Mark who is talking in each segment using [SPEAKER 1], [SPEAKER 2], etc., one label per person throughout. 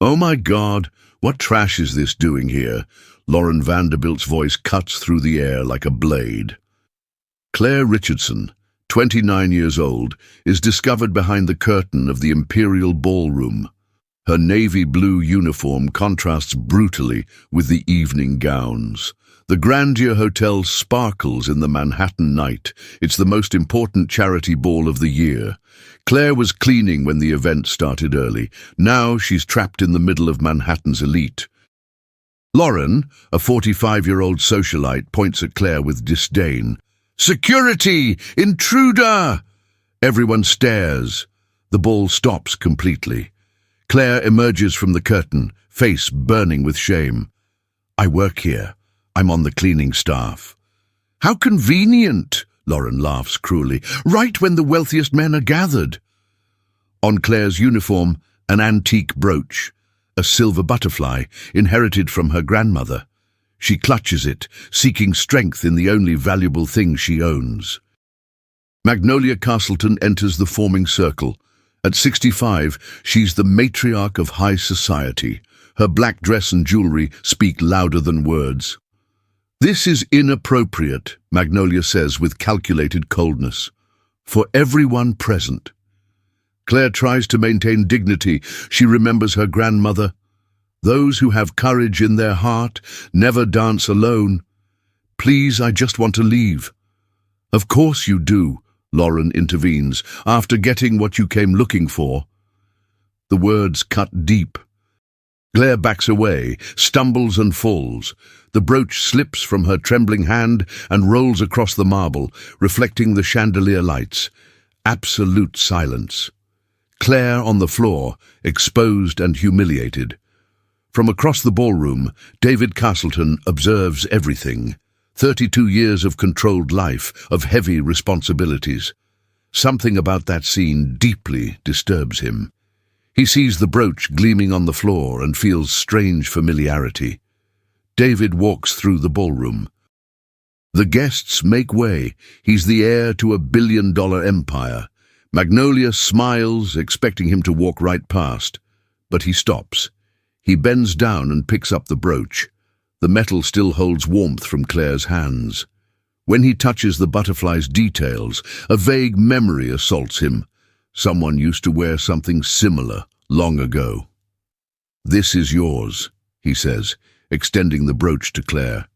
[SPEAKER 1] Oh my God, what trash is this doing here? Lauren Vanderbilt's voice cuts through the air like a blade. Claire Richardson, 29 years old, is discovered behind the curtain of the Imperial Ballroom. Her navy blue uniform contrasts brutally with the evening gowns. The Grandeur Hotel sparkles in the Manhattan night. It's the most important charity ball of the year. Claire was cleaning when the event started early. Now she's trapped in the middle of Manhattan's elite. Lauren, a 45-year-old socialite, points at Claire with disdain. "Security! Intruder!" Everyone stares. The ball stops completely. Claire emerges from the curtain, face burning with shame. "I work here. I'm on the cleaning staff." "How convenient," Lauren laughs cruelly, "right when the wealthiest men are gathered." On Claire's uniform, an antique brooch, a silver butterfly inherited from her grandmother. She clutches it, seeking strength in the only valuable thing she owns. Magnolia Castleton enters the forming circle. At 65, she's the matriarch of high society. Her black dress and jewelry speak louder than words. "This is inappropriate," Magnolia says with calculated coldness. "For everyone present." Claire tries to maintain dignity. She remembers her grandmother. "Those who have courage in their heart never dance alone." "Please, I just want to leave." "Of course you do," Lauren intervenes, "after getting what you came looking for." The words cut deep. Claire backs away, stumbles and falls. The brooch slips from her trembling hand and rolls across the marble, reflecting the chandelier lights. Absolute silence. Claire on the floor, exposed and humiliated. From across the ballroom, David Castleton observes everything. 32 years of controlled life, of heavy responsibilities. Something about that scene deeply disturbs him. He sees the brooch gleaming on the floor and feels strange familiarity. David walks through the ballroom. The guests make way. He's the heir to a billion-dollar empire. Magnolia smiles, expecting him to walk right past. But he stops. He bends down and picks up the brooch. The metal still holds warmth from Claire's hands. When he touches the butterfly's details, a vague memory assaults him. Someone used to wear something similar long ago. "This is yours," he says, extending the brooch to Claire.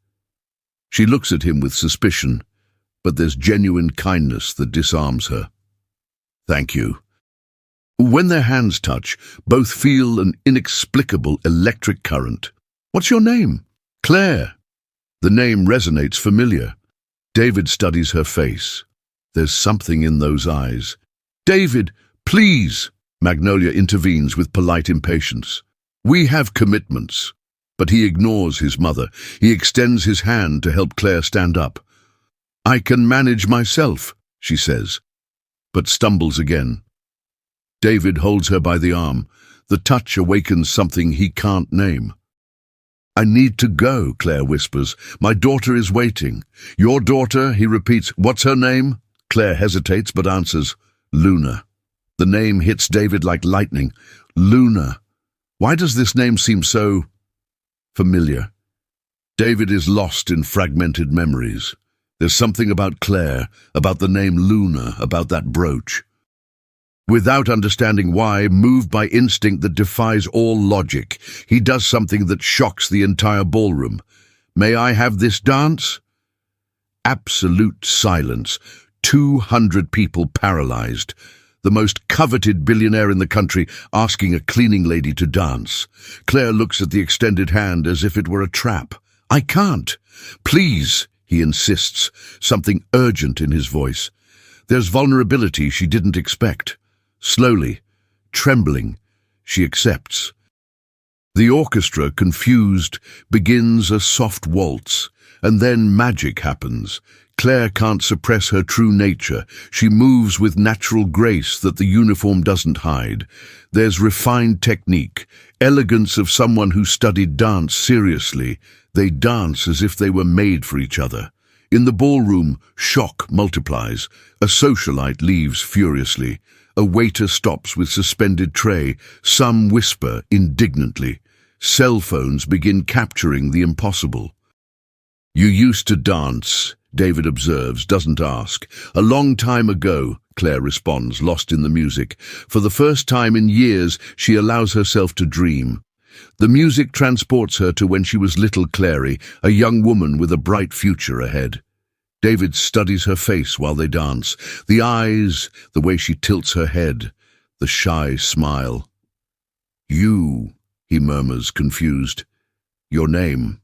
[SPEAKER 1] She looks at him with suspicion, but there's genuine kindness that disarms her. "Thank you." When their hands touch, both feel an inexplicable electric current. "What's your name?" "Claire." The name resonates familiar. David studies her face. There's something in those eyes. "David, please!" Magnolia intervenes with polite impatience. "We have commitments." But he ignores his mother. He extends his hand to help Claire stand up. "I can manage myself," she says, but stumbles again. David holds her by the arm. The touch awakens something he can't name. "I need to go," Claire whispers. "My daughter is waiting." "Your daughter?" he repeats. "What's her name?" Claire hesitates but answers, "Luna." The name hits David like lightning. Luna. Why does this name seem so familiar? David is lost in fragmented memories. There's something about Claire, about the name Luna, about that brooch. Without understanding why, moved by instinct that defies all logic, he does something that shocks the entire ballroom. "May I have this dance?" Absolute silence. 200 people paralyzed. The most coveted billionaire in the country asking a cleaning lady to dance. Claire looks at the extended hand as if it were a trap. "I can't." "Please," he insists, something urgent in his voice. There's vulnerability she didn't expect. Slowly, trembling, she accepts. The orchestra, confused, begins a soft waltz, and then magic happens. Claire can't suppress her true nature. She moves with natural grace that the uniform doesn't hide. There's refined technique, elegance of someone who studied dance seriously. They dance as if they were made for each other. In the ballroom, shock multiplies. A socialite leaves furiously. A waiter stops with suspended tray. Some whisper indignantly. Cell phones begin capturing the impossible. "You used to dance," David observes, doesn't ask. "A long time ago," Claire responds, lost in the music. For the first time in years, she allows herself to dream. The music transports her to when she was little Clary, a young woman with a bright future ahead. David studies her face while they dance. The eyes, the way she tilts her head, the shy smile. "You," he murmurs, confused. "Your name.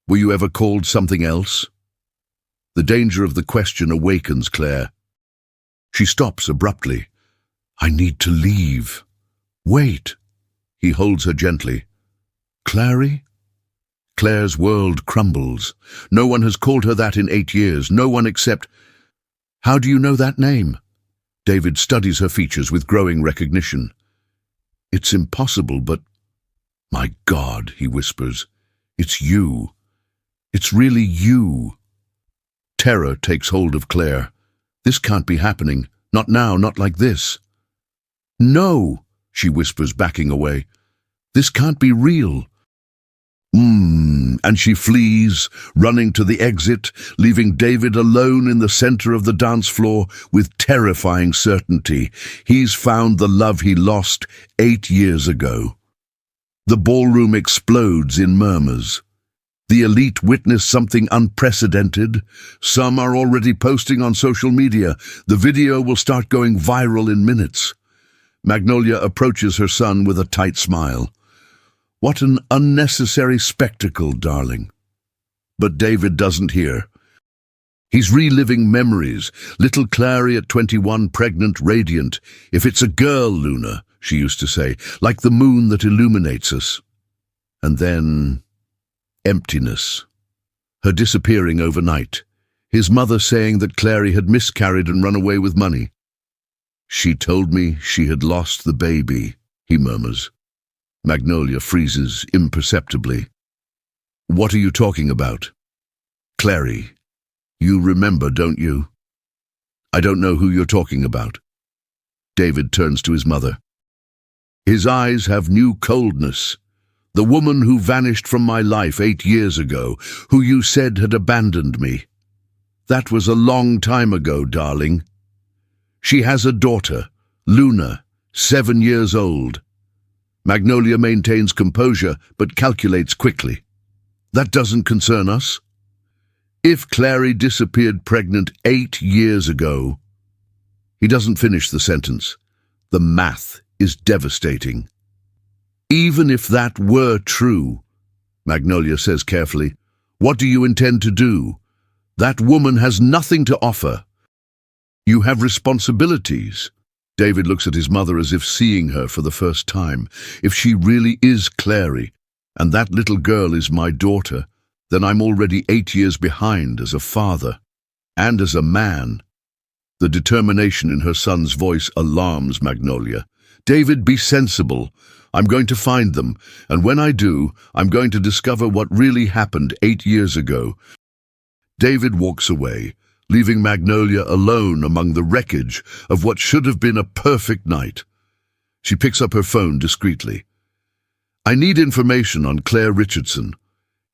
[SPEAKER 1] Were you ever called something else?" The danger of the question awakens Claire. She stops abruptly. "I need to leave." "Wait." He holds her gently. "Clary?" Claire's world crumbles. No one has called her that in 8 years. No one except... "How do you know that name?" David studies her features with growing recognition. "It's impossible, but..." "My God," he whispers. "It's you. It's really you." Terror takes hold of Claire. This can't be happening. Not now, not like this. "No," she whispers, backing away. "This can't be real." And she flees, running to the exit, leaving David alone in the center of the dance floor with terrifying certainty. He's found the love he lost 8 years ago. The ballroom explodes in murmurs. The elite witness something unprecedented. Some are already posting on social media. The video will start going viral in minutes. Magnolia approaches her son with a tight smile. "What an unnecessary spectacle, darling." But David doesn't hear. He's reliving memories. Little Clary at 21, pregnant, radiant. "If it's a girl, Luna," she used to say, "like the moon that illuminates us." And then... emptiness. Her disappearing overnight. His mother saying that Clary had miscarried and run away with money. "She told me she had lost the baby," he murmurs. Magnolia freezes imperceptibly. "What are you talking about?" "Clary. You remember, don't you?" "I don't know who you're talking about." David turns to his mother. His eyes have new coldness. "The woman who vanished from my life 8 years ago, who you said had abandoned me. That was a long time ago, darling. She has a daughter, Luna, 7 years old." Magnolia maintains composure, but calculates quickly. "That doesn't concern us. If Clary disappeared pregnant 8 years ago..." He doesn't finish the sentence. The math is devastating. "Even if that were true," Magnolia says carefully, "what do you intend to do? That woman has nothing to offer. You have responsibilities." David looks at his mother as if seeing her for the first time. "If she really is Clary, and that little girl is my daughter, then I'm already 8 years behind as a father, and as a man." The determination in her son's voice alarms Magnolia. "David, be sensible. I'm going to find them, and when I do, I'm going to discover what really happened 8 years ago." David walks away, leaving Magnolia alone among the wreckage of what should have been a perfect night. She picks up her phone discreetly. "I need information on Claire Richardson.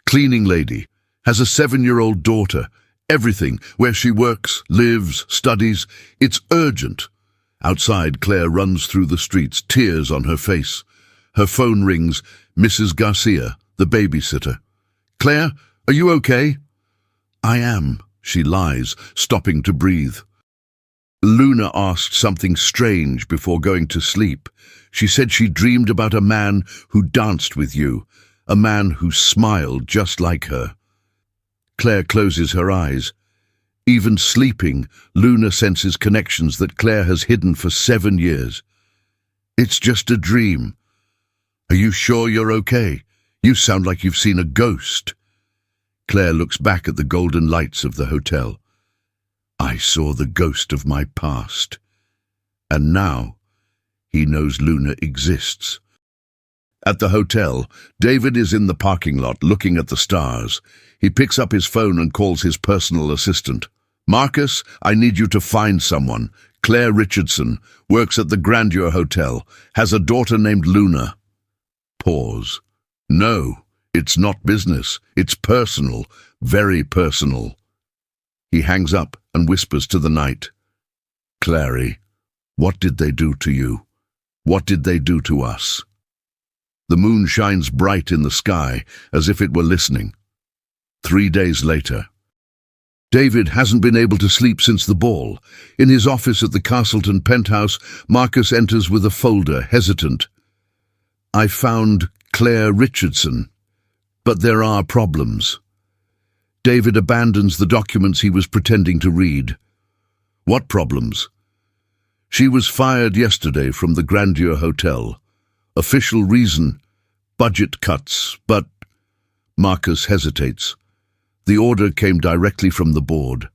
[SPEAKER 1] Cleaning lady, has a 7-year-old daughter. Everything, where she works, lives, studies. It's urgent." Outside, Claire runs through the streets, tears on her face. Her phone rings. Mrs. Garcia, the babysitter. "Claire, are you okay?" "I am," she lies, stopping to breathe. "Luna asked something strange before going to sleep. She said she dreamed about a man who danced with you, a man who smiled just like her." Claire closes her eyes. Even sleeping, Luna senses connections that Claire has hidden for 7 years. "It's just a dream." "Are you sure you're okay? You sound like you've seen a ghost." Claire looks back at the golden lights of the hotel. "I saw the ghost of my past. And now, he knows Luna exists." At the hotel, David is in the parking lot looking at the stars. He picks up his phone and calls his personal assistant. "Marcus, I need you to find someone. Claire Richardson, works at the Grandeur Hotel, has a daughter named Luna. Pause. No, it's not business. It's personal, very personal. He hangs up and whispers to the night. Clary, what did they do to you? What did they do to us? The moon shines bright in the sky, as if it were listening. 3 days later. David hasn't been able to sleep since the ball. In his office at the Castleton penthouse, Marcus enters with a folder, hesitant. I found Claire Richardson, but there are problems. David abandons the documents he was pretending to read. What problems? She was fired yesterday from the Grandeur Hotel. Official reason, budget cuts, but... Marcus hesitates. The order came directly from the board,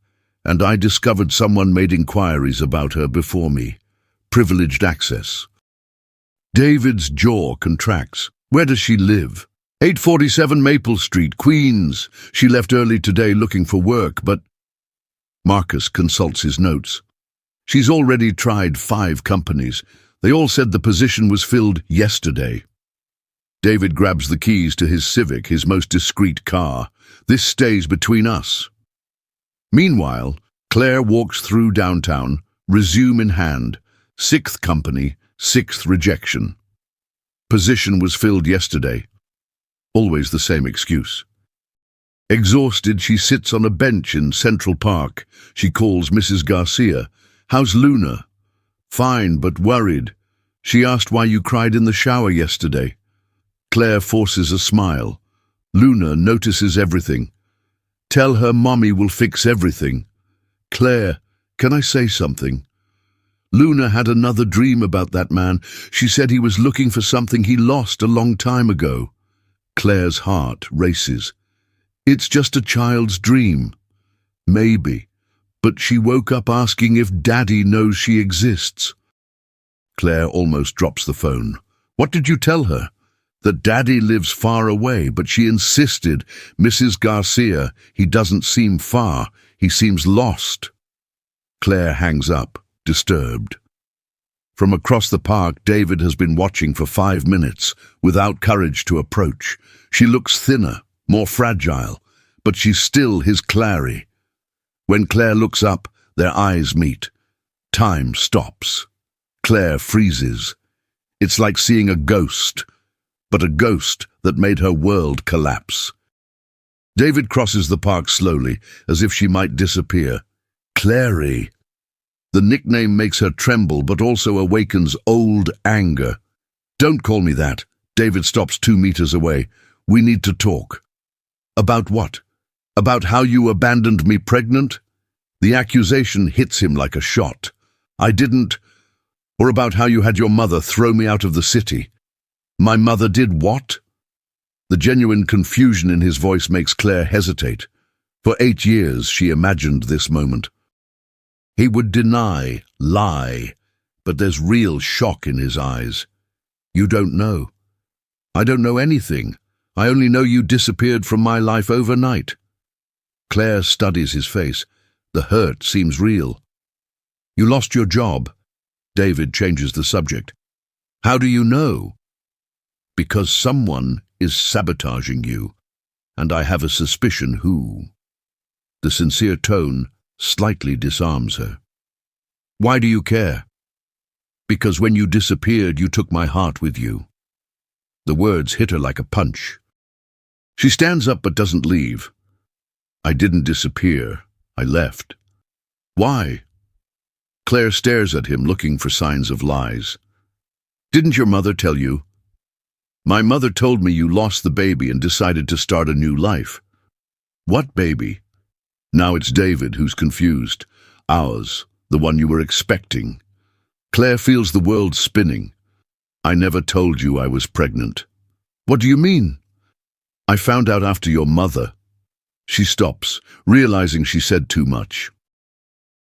[SPEAKER 1] and I discovered someone made inquiries about her before me. Privileged access. David's jaw contracts. Where does she live? 847 Maple Street, Queens. She left early today looking for work, but... Marcus consults his notes. She's already tried 5 companies. They all said the position was filled yesterday. David grabs the keys to his Civic, his most discreet car. This stays between us. Meanwhile, Claire walks through downtown, resume in hand. 6th company, 6th rejection. Position was filled yesterday. Always the same excuse. Exhausted, she sits on a bench in Central Park. She calls Mrs. Garcia. How's Luna? Fine, but worried. She asked why you cried in the shower yesterday. Claire forces a smile. Luna notices everything. Tell her mommy will fix everything. Claire, can I say something? Luna had another dream about that man. She said he was looking for something he lost a long time ago. Claire's heart races. It's just a child's dream. Maybe. But she woke up asking if Daddy knows she exists. Claire almost drops the phone. What did you tell her? That Daddy lives far away, but she insisted. Mrs. Garcia, he doesn't seem far. He seems lost. Claire hangs up, disturbed. From across the park, David has been watching for 5 minutes, without courage to approach. She looks thinner, more fragile, but she's still his Clary. When Claire looks up, their eyes meet. Time stops. Claire freezes. It's like seeing a ghost, but a ghost that made her world collapse. David crosses the park slowly, as if she might disappear. Clary. The nickname makes her tremble, but also awakens old anger. Don't call me that. David stops 2 meters away. We need to talk. About what? About how you abandoned me pregnant? The accusation hits him like a shot. I didn't. Or about how you had your mother throw me out of the city. My mother did what? The genuine confusion in his voice makes Claire hesitate. For 8 years she imagined this moment. He would deny, lie, but there's real shock in his eyes. You don't know. I don't know anything. I only know you disappeared from my life overnight. Claire studies his face. The hurt seems real. You lost your job. David changes the subject. How do you know? Because someone is sabotaging you, and I have a suspicion who. The sincere tone slightly disarms her. Why do you care? Because when you disappeared, you took my heart with you. The words hit her like a punch. She stands up but doesn't leave. I didn't disappear. I left. Why? Claire stares at him, looking for signs of lies. Didn't your mother tell you? My mother told me you lost the baby and decided to start a new life. What baby? Now it's David who's confused. Ours, the one you were expecting. Claire feels the world spinning. I never told you I was pregnant. What do you mean? I found out after your mother. She stops, realizing she said too much.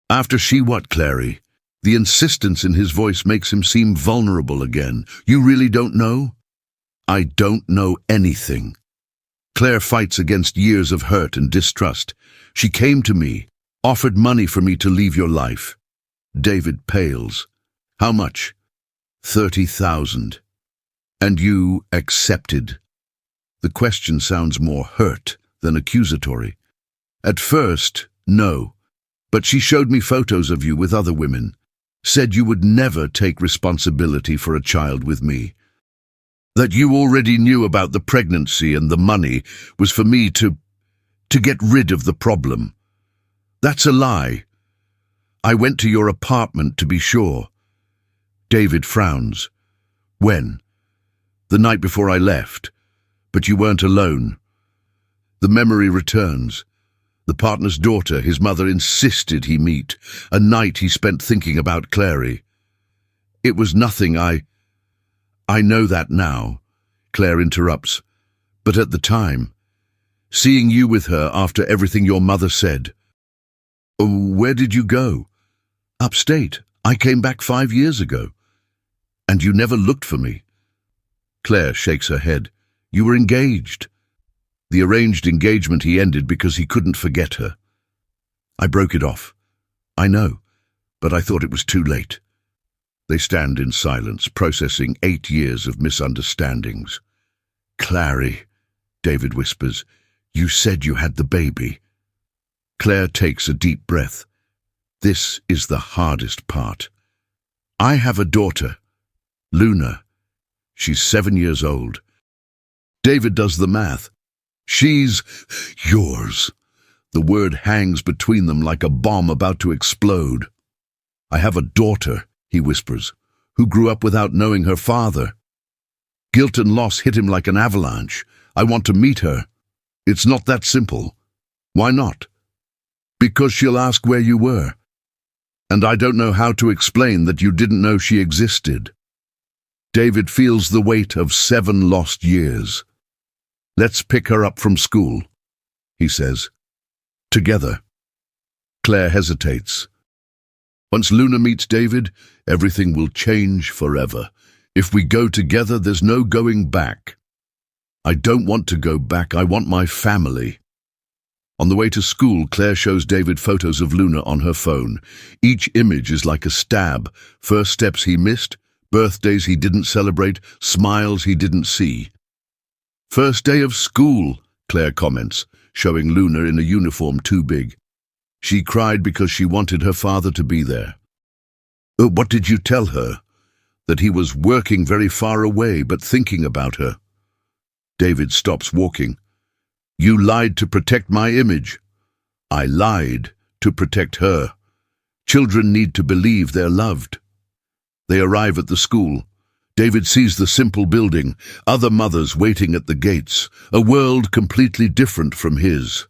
[SPEAKER 1] After she what, Clary? The insistence in his voice makes him seem vulnerable again. You really don't know? I don't know anything. Claire fights against years of hurt and distrust. She came to me, offered money for me to leave your life. David pales. How much? 30,000. And you accepted? The question sounds more hurt than accusatory. At first, no. But she showed me photos of you with other women. Said you would never take responsibility for a child with me. That you already knew about the pregnancy and the money was for me to get rid of the problem. That's a lie. I went to your apartment to be sure. David frowns. When? The night before I left. But you weren't alone. The memory returns. The partner's daughter, his mother, insisted he meet. A night he spent thinking about Clary. It was nothing. I know that now, Claire interrupts. But at the time, seeing you with her after everything your mother said. Where did you go? Upstate. I came back 5 years ago. And you never looked for me. Claire shakes her head. You were engaged. The arranged engagement he ended because he couldn't forget her. I broke it off. I know, but I thought it was too late. They stand in silence, processing 8 years of misunderstandings. Clary, David whispers, you said you had the baby. Claire takes a deep breath. This is the hardest part. I have a daughter, Luna. She's 7 years old. David does the math. She's yours. The word hangs between them like a bomb about to explode. I have a daughter, he whispers, who grew up without knowing her father. Guilt and loss hit him like an avalanche. I want to meet her. It's not that simple. Why not? Because she'll ask where you were. And I don't know how to explain that you didn't know she existed. David feels the weight of 7 lost years. Let's pick her up from school, he says. Together. Claire hesitates. Once Luna meets David, everything will change forever. If we go together, there's no going back. I don't want to go back. I want my family. On the way to school, Claire shows David photos of Luna on her phone. Each image is like a stab. First steps he missed, birthdays he didn't celebrate, smiles he didn't see. First day of school, Claire comments, showing Luna in a uniform too big. She cried because she wanted her father to be there. What did you tell her? That he was working very far away but thinking about her. David stops walking. You lied to protect my image. I lied to protect her. Children need to believe they're loved. They arrive at the school. David sees the simple building, other mothers waiting at the gates, a world completely different from his.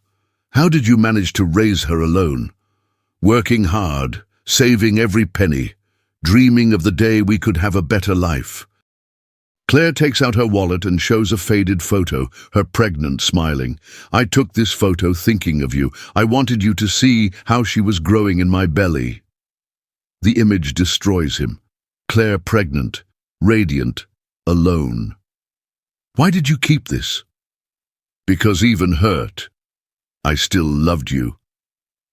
[SPEAKER 1] How did you manage to raise her alone? Working hard, saving every penny, dreaming of the day we could have a better life. Claire takes out her wallet and shows a faded photo, her pregnant, smiling. I took this photo thinking of you. I wanted you to see how she was growing in my belly. The image destroys him. Claire pregnant, radiant, alone. Why did you keep this? Because even hurt, I still loved you.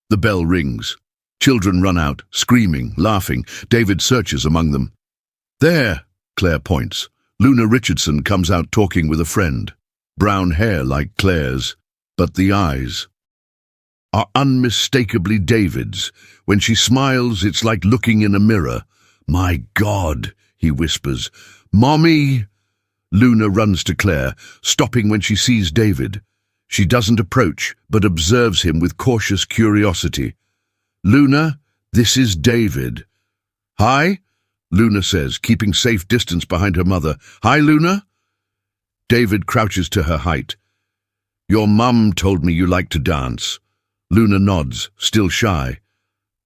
[SPEAKER 1] The bell rings. Children run out, screaming, laughing. David searches among them. There, Claire points. Luna Richardson comes out talking with a friend. Brown hair like Claire's, but the eyes are unmistakably David's. When she smiles, it's like looking in a mirror. My God, he whispers. Mommy! Luna runs to Claire, stopping when she sees David. She doesn't approach, but observes him with cautious curiosity. Luna, this is David. Hi? Luna says, keeping safe distance behind her mother. Hi, Luna? David crouches to her height. Your mum told me you like to dance. Luna nods, still shy.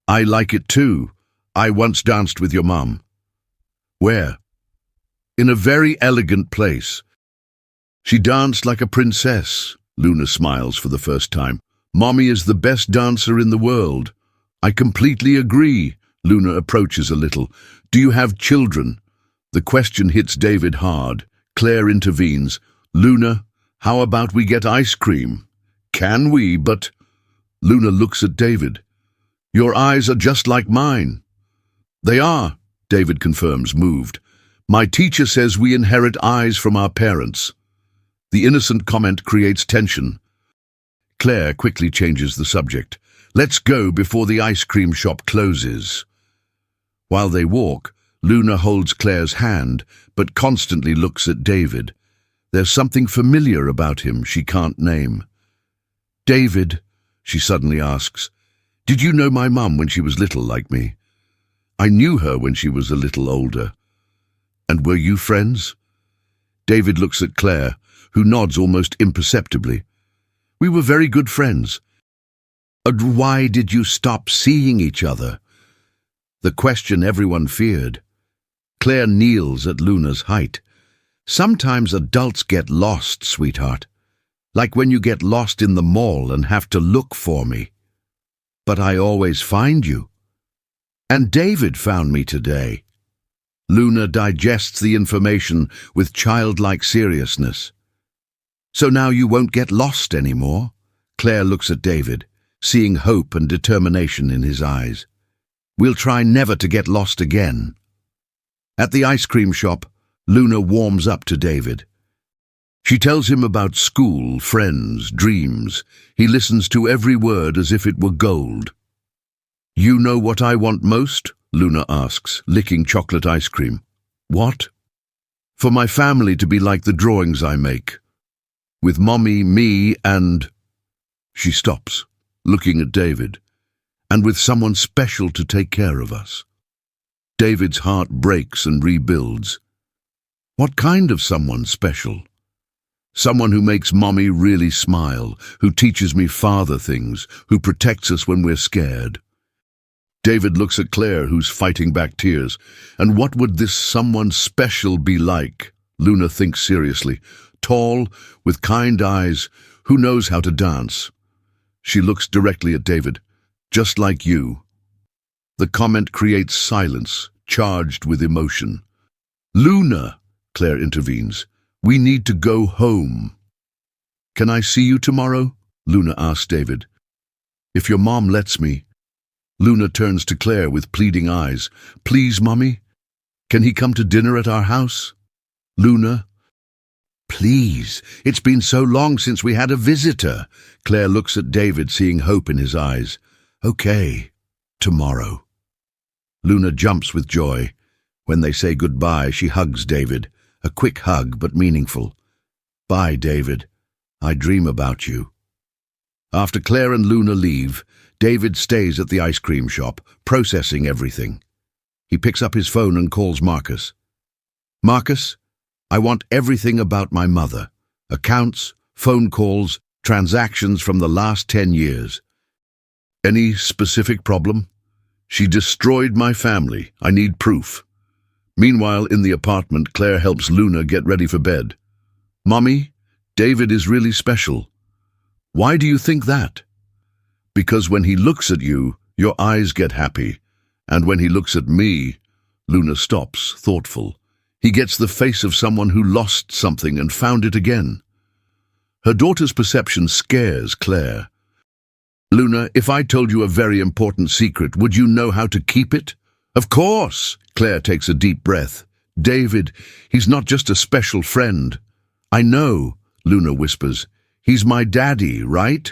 [SPEAKER 1] I like it too. I once danced with your mum. Where? In a very elegant place. She danced like a princess. Luna smiles for the first time. Mommy is the best dancer in the world. I completely agree. Luna approaches a little. Do you have children? The question hits David hard. Claire intervenes. Luna, how about we get ice cream? Can we, but... Luna looks at David. Your eyes are just like mine. They are, David confirms, moved. My teacher says we inherit eyes from our parents. The innocent comment creates tension. Claire quickly changes the subject. Let's go before the ice cream shop closes. While they walk, Luna holds Claire's hand, but constantly looks at David. There's something familiar about him she can't name. David, she suddenly asks, did you know my mum when she was little like me? I knew her when she was a little older. And were you friends? David looks at Claire, who nods almost imperceptibly. We were very good friends. And why did you stop seeing each other? The question everyone feared. Claire kneels at Luna's height. Sometimes adults get lost, sweetheart. Like when you get lost in the mall and have to look for me. But I always find you. And David found me today. Luna digests the information with childlike seriousness. So now you won't get lost anymore? Claire looks at David, seeing hope and determination in his eyes. We'll try never to get lost again. At the ice cream shop, Luna warms up to David. She tells him about school, friends, dreams. He listens to every word as if it were gold. You know what I want most? Luna asks, licking chocolate ice cream. What? For my family to be like the drawings I make. With Mommy, me, and... She stops, looking at David. And with someone special to take care of us. David's heart breaks and rebuilds. What kind of someone special? Someone who makes Mommy really smile, who teaches me father things, who protects us when we're scared. David looks at Claire, who's fighting back tears. And what would this someone special be like? Luna thinks seriously. Tall, with kind eyes, who knows how to dance. She looks directly at David. Just like you. The comment creates silence, charged with emotion. Luna, Claire intervenes. We need to go home. Can I see you tomorrow? Luna asks David. If your mom lets me. Luna turns to Claire with pleading eyes. Please, Mommy? Can he come to dinner at our house? Luna? Please, it's been so long since we had a visitor. Claire looks at David, seeing hope in his eyes. Okay, tomorrow. Luna jumps with joy. When they say goodbye, she hugs David. A quick hug, but meaningful. Bye, David. I dream about you. After Claire and Luna leave, David stays at the ice cream shop, processing everything. He picks up his phone and calls Marcus. Marcus, I want everything about my mother. Accounts, phone calls, transactions from the last 10 years. Any specific problem? She destroyed my family. I need proof. Meanwhile, in the apartment, Claire helps Luna get ready for bed. Mommy, David is really special. Why do you think that? Because when he looks at you, your eyes get happy. And when he looks at me, Luna stops, thoughtful. He gets the face of someone who lost something and found it again. Her daughter's perception scares Claire. Luna, if I told you a very important secret, would you know how to keep it? Of course! Claire takes a deep breath. David, he's not just a special friend. I know, Luna whispers. He's my daddy, right?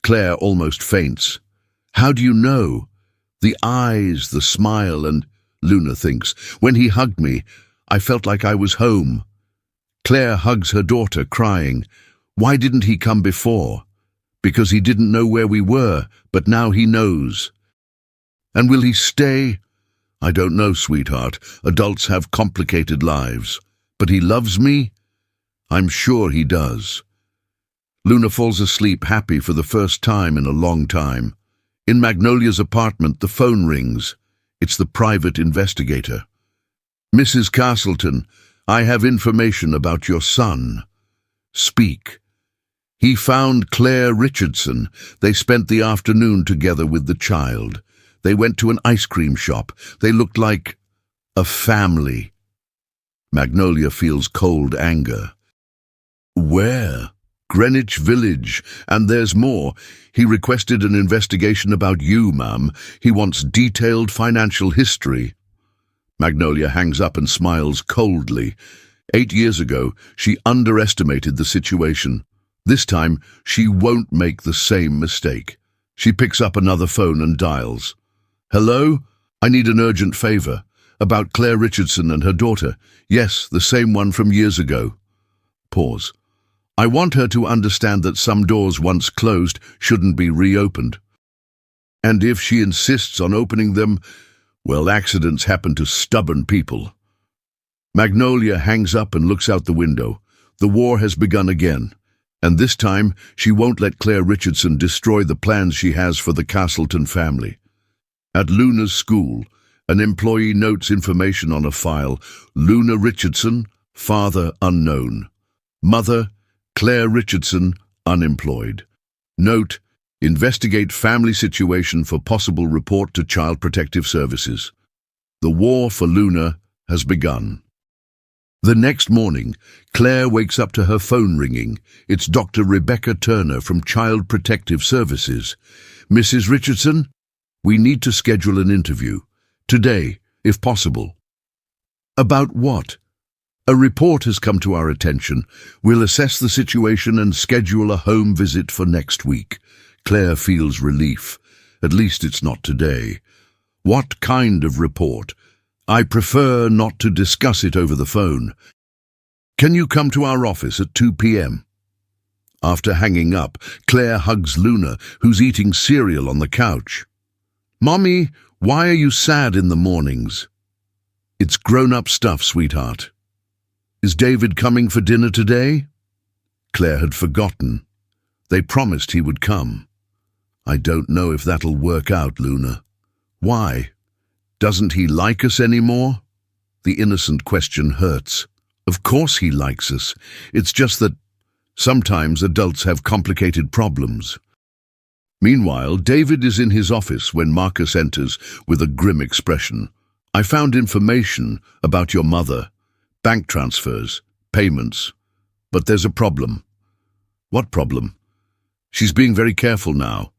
[SPEAKER 1] Claire almost faints. How do you know? The eyes, the smile, and, Luna thinks, when he hugged me, I felt like I was home. Claire hugs her daughter, crying. Why didn't he come before? Because he didn't know where we were, but now he knows. And will he stay? I don't know, sweetheart. Adults have complicated lives. But he loves me? I'm sure he does. Luna falls asleep happy for the first time in a long time. In Magnolia's apartment, the phone rings. It's the private investigator. Mrs. Castleton, I have information about your son. Speak. He found Claire Richardson. They spent the afternoon together with the child. They went to an ice cream shop. They looked like a family. Magnolia feels cold anger. Where? Greenwich Village, and there's more. He requested an investigation about you, ma'am. He wants detailed financial history. Magnolia hangs up and smiles coldly. 8 years ago, she underestimated the situation. This time, she won't make the same mistake. She picks up another phone and dials. Hello? I need an urgent favor. About Claire Richardson and her daughter. Yes, the same one from years ago. Pause. I want her to understand that some doors once closed shouldn't be reopened. And if she insists on opening them, well, accidents happen to stubborn people. Magnolia hangs up and looks out the window. The war has begun again, and this time she won't let Claire Richardson destroy the plans she has for the Castleton family. At Luna's school, an employee notes information on a file. Luna Richardson, father unknown. Mother, Claire Richardson, unemployed. Note, investigate family situation for possible report to Child Protective Services. The war for Luna has begun. The next morning, Claire wakes up to her phone ringing. It's Dr. Rebecca Turner from Child Protective Services. Mrs. Richardson, we need to schedule an interview. Today, if possible. About what? A report has come to our attention. We'll assess the situation and schedule a home visit for next week. Claire feels relief. At least it's not today. What kind of report? I prefer not to discuss it over the phone. Can you come to our office at 2 p.m? After hanging up, Claire hugs Luna, who's eating cereal on the couch. Mommy, why are you sad in the mornings? It's grown-up stuff, sweetheart. Is David coming for dinner today? Claire had forgotten. They promised he would come. I don't know if that'll work out, Luna. Why? Doesn't he like us anymore? The innocent question hurts. Of course he likes us. It's just that sometimes adults have complicated problems. Meanwhile, David is in his office when Marcus enters with a grim expression. I found information about your mother. Bank transfers, payments. But there's a problem. What problem? She's being very careful now,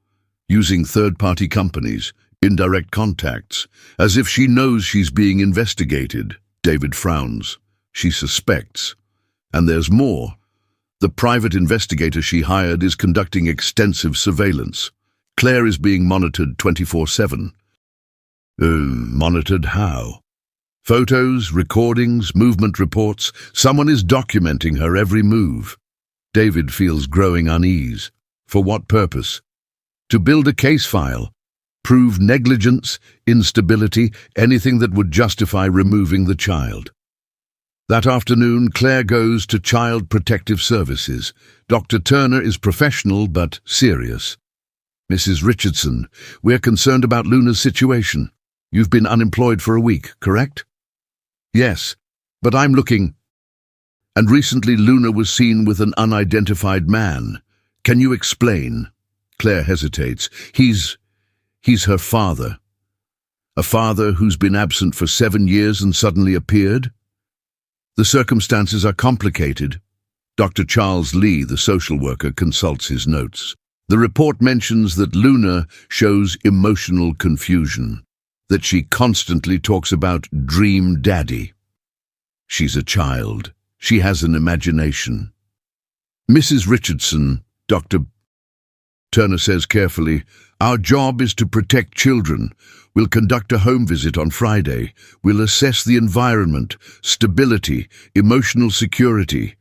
[SPEAKER 1] using third-party companies, indirect contacts, as if she knows she's being investigated. David frowns. She suspects. And there's more. The private investigator she hired is conducting extensive surveillance. Claire is being monitored 24/7. Monitored how? Photos, recordings, movement reports. Someone is documenting her every move. David feels growing unease. For what purpose? To build a case file. Prove negligence, instability, anything that would justify removing the child. That afternoon, Claire goes to Child Protective Services. Dr. Turner is professional but serious. Mrs. Richardson, we're concerned about Luna's situation. You've been unemployed for a week, correct? Yes, but I'm looking. And recently Luna was seen with an unidentified man. Can you explain? Claire hesitates. He's her father. A father who's been absent for 7 years and suddenly appeared? The circumstances are complicated. Dr. Charles Lee, the social worker, consults his notes. The report mentions that Luna shows emotional confusion, that she constantly talks about dream daddy. She's a child. She has an imagination. Mrs. Richardson, Dr. Turner says carefully, our job is to protect children. We'll conduct a home visit on Friday. We'll assess the environment, stability, emotional security.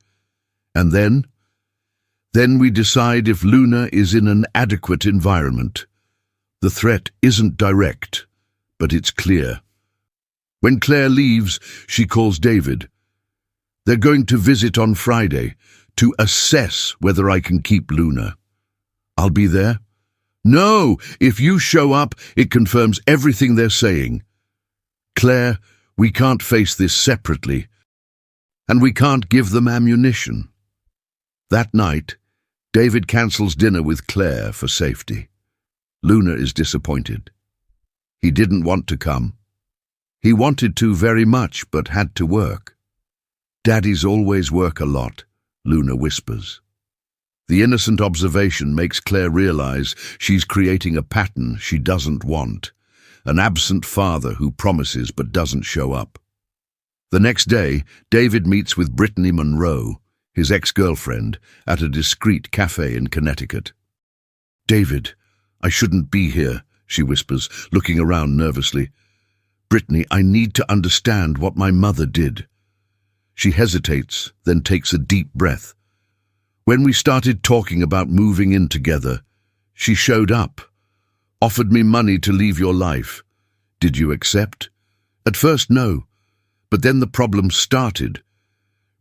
[SPEAKER 1] And then we decide if Luna is in an adequate environment. The threat isn't direct, but it's clear. When Claire leaves, she calls David. They're going to visit on Friday to assess whether I can keep Luna. I'll be there. No, if you show up, it confirms everything they're saying. Claire, we can't face this separately, and we can't give them ammunition. That night, David cancels dinner with Claire for safety. Luna is disappointed. He didn't want to come. He wanted to very much, but had to work. Daddies always work a lot, Luna whispers. The innocent observation makes Claire realize she's creating a pattern she doesn't want. An absent father who promises but doesn't show up. The next day, David meets with Brittany Monroe, his ex-girlfriend, at a discreet cafe in Connecticut. "David, I shouldn't be here," she whispers, looking around nervously. "Brittany, I need to understand what my mother did." She hesitates, then takes a deep breath. "When we started talking about moving in together, she showed up, offered me money to leave your life. Did you accept?" "At first, no, but then the problem started."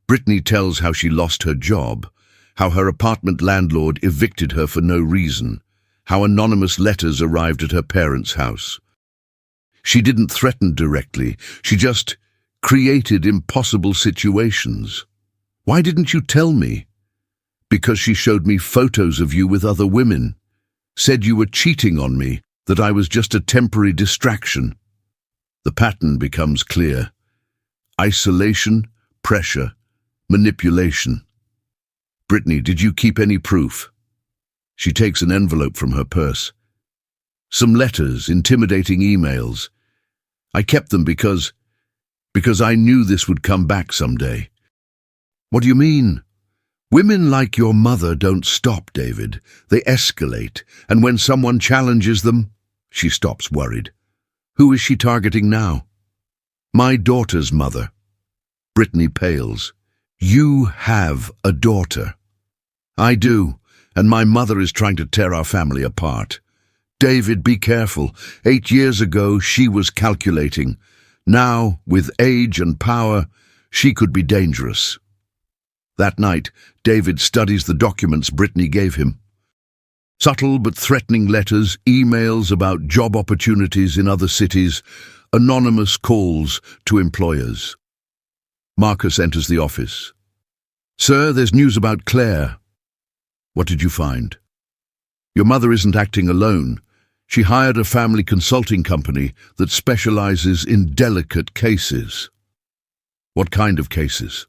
[SPEAKER 1] Brittany tells how she lost her job, how her apartment landlord evicted her for no reason, how anonymous letters arrived at her parents' house. She didn't threaten directly, she just created impossible situations. "Why didn't you tell me?" "Because she showed me photos of you with other women, said you were cheating on me, that I was just a temporary distraction." The pattern becomes clear. Isolation, pressure, manipulation. "Brittany, did you keep any proof?" She takes an envelope from her purse. "Some letters, intimidating emails. I kept them because I knew this would come back someday." "What do you mean?" "Women like your mother don't stop, David. They escalate, and when someone challenges them..." She stops, worried. "Who is she targeting now?" "My daughter's mother." Brittany pales. "You have a daughter." "I do, and my mother is trying to tear our family apart." "David, be careful. 8 years ago, she was calculating. Now, with age and power, she could be dangerous." That night, David studies the documents Brittany gave him. Subtle but threatening letters, emails about job opportunities in other cities, anonymous calls to employers. Marcus enters the office. "Sir, there's news about Claire." "What did you find?" "Your mother isn't acting alone. She hired a family consulting company that specializes in delicate cases." "What kind of cases?"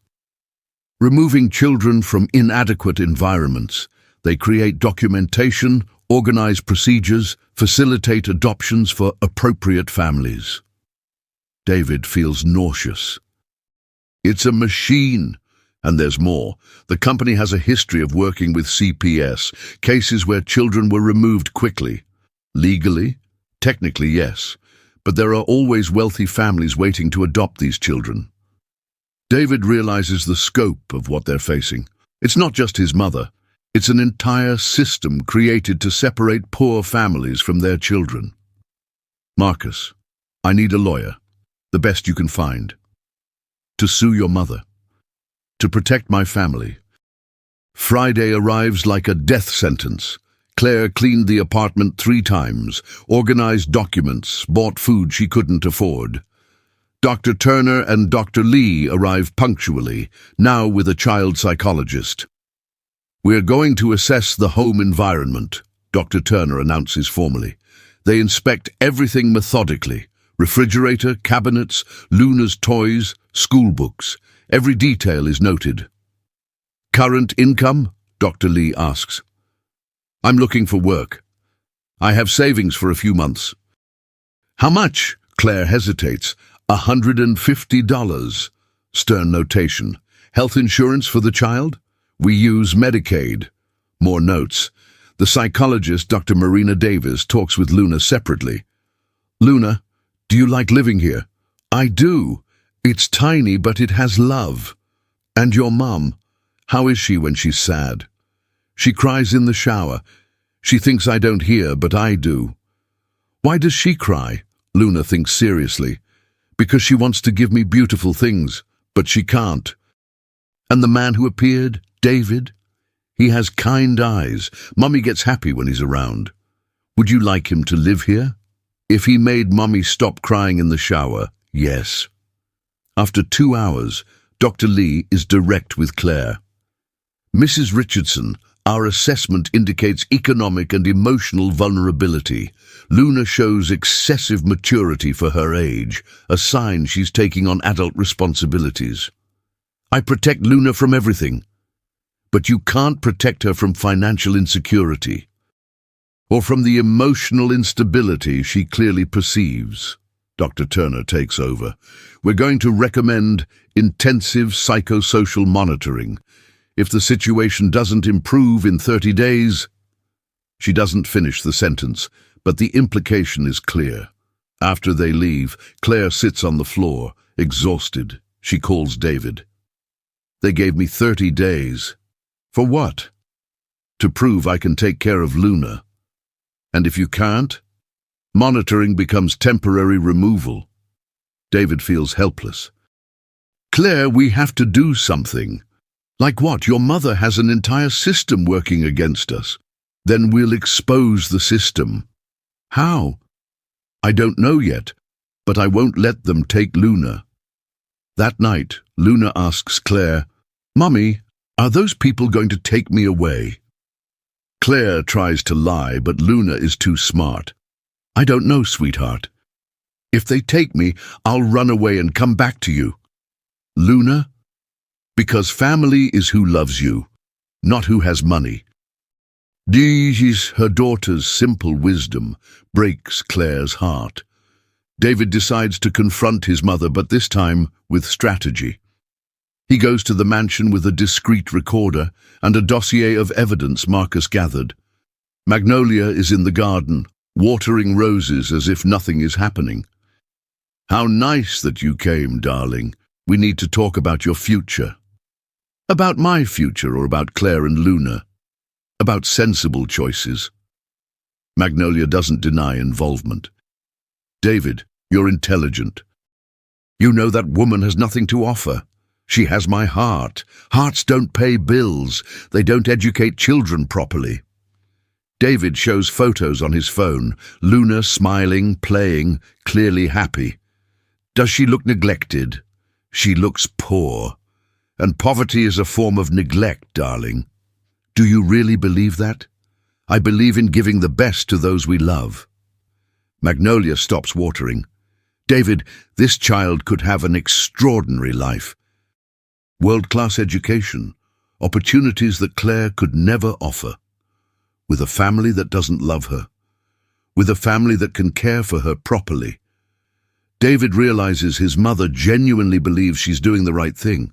[SPEAKER 1] "Removing children from inadequate environments. They create documentation, organize procedures, facilitate adoptions for appropriate families." David feels nauseous. "It's a machine. And there's more. The company has a history of working with CPS, cases where children were removed quickly. Legally? Technically, yes. But there are always wealthy families waiting to adopt these children." David realizes the scope of what they're facing. It's not just his mother. It's an entire system created to separate poor families from their children. "Marcus, I need a lawyer. The best you can find. To sue your mother. To protect my family." Friday arrives like a death sentence. Claire cleaned the apartment 3 times, organized documents, bought food she couldn't afford. Dr. Turner and Dr. Lee arrive punctually, now with a child psychologist. "We're going to assess the home environment," Dr. Turner announces formally. They inspect everything methodically. Refrigerator, cabinets, Luna's toys, school books. Every detail is noted. "Current income?" Dr. Lee asks. "I'm looking for work. I have savings for a few months." "How much?" Claire hesitates. $150. Stern notation. "Health insurance for the child? We use Medicaid." More notes. The psychologist, Dr. Marina Davis, talks with Luna separately. "Luna, do you like living here?" "I do. It's tiny, but it has love." "And your mum? How is she when she's sad?" "She cries in the shower. She thinks I don't hear, but I do." "Why does she cry?" Luna thinks seriously. "Because she wants to give me beautiful things, but she can't." "And the man who appeared, David? He has kind eyes. Mummy gets happy when he's around. Would you like him to live here?" "If he made Mummy stop crying in the shower, yes." After 2 hours, Dr. Lee is direct with Claire. "Mrs. Richardson, our assessment indicates economic and emotional vulnerability. Luna shows excessive maturity for her age, a sign she's taking on adult responsibilities. I protect Luna from everything. But you can't protect her from financial insecurity, or from the emotional instability she clearly perceives. Dr. Turner takes over. We're going to recommend intensive psychosocial monitoring. If the situation doesn't improve in 30 days... She doesn't finish the sentence, but the implication is clear. After they leave, Claire sits on the floor, exhausted. She calls David. They gave me 30 days. For what? To prove I can take care of Luna. And if you can't, monitoring becomes temporary removal. David feels helpless. Claire, we have to do something. Like what? Your mother has an entire system working against us. Then we'll expose the system. How? I don't know yet, but I won't let them take Luna. That night, Luna asks Claire, Mummy, are those people going to take me away? Claire tries to lie, but Luna is too smart. I don't know, sweetheart. If they take me, I'll run away and come back to you. Luna? Because family is who loves you, not who has money. Her daughter's simple wisdom breaks Claire's heart. David decides to confront his mother, but this time with strategy. He goes to the mansion with a discreet recorder and a dossier of evidence Marcus gathered. Magnolia is in the garden, watering roses as if nothing is happening. How nice that you came, darling. We need to talk about your future. About my future or about Claire and Luna? About sensible choices. Magnolia doesn't deny involvement. David, you're intelligent. You know that woman has nothing to offer. She has my heart. Hearts don't pay bills. They don't educate children properly. David shows photos on his phone. Luna smiling, playing, clearly happy. Does she look neglected? She looks poor. And poverty is a form of neglect, darling. Do you really believe that? I believe in giving the best to those we love. Magnolia stops watering. David, this child could have an extraordinary life. World-class education, opportunities that Claire could never offer. With a family that doesn't love her. With a family that can care for her properly. David realizes his mother genuinely believes she's doing the right thing.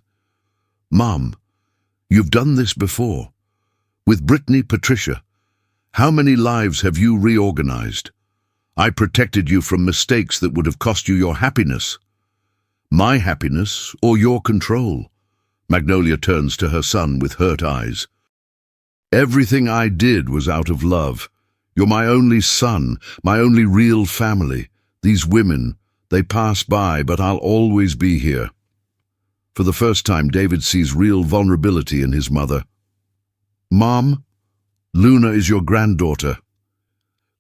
[SPEAKER 1] Mom, you've done this before. With Brittany, Patricia, how many lives have you reorganized? I protected you from mistakes that would have cost you your happiness. My happiness or your control? Magnolia turns to her son with hurt eyes. Everything I did was out of love. You're my only son, my only real family. These women, they pass by, but I'll always be here. For the first time, David sees real vulnerability in his mother. Mom, Luna is your granddaughter.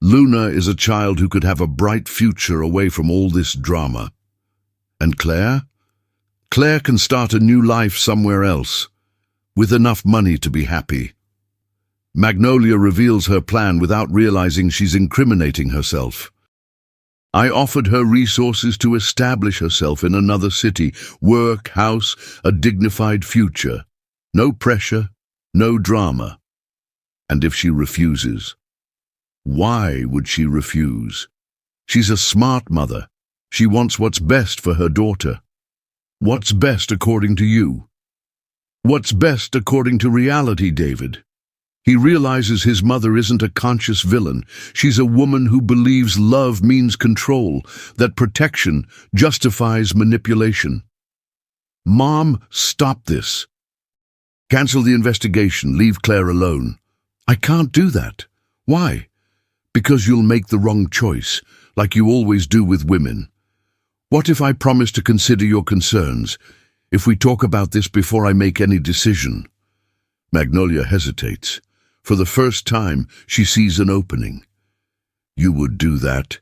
[SPEAKER 1] Luna is a child who could have a bright future away from all this drama. And Claire? Claire can start a new life somewhere else, with enough money to be happy. Magnolia reveals her plan without realizing she's incriminating herself. I offered her resources to establish herself in another city, work, house, a dignified future. No pressure, no drama. And if she refuses? Why would she refuse? She's a smart mother. She wants what's best for her daughter. What's best according to you? What's best according to reality, David? He realizes his mother isn't a conscious villain. She's a woman who believes love means control, that protection justifies manipulation. Mom, stop this. Cancel the investigation. Leave Claire alone. I can't do that. Why? Because you'll make the wrong choice, like you always do with women. What if I promise to consider your concerns, if we talk about this before I make any decision? Magnolia hesitates. For the first time, she sees an opening. You would do that?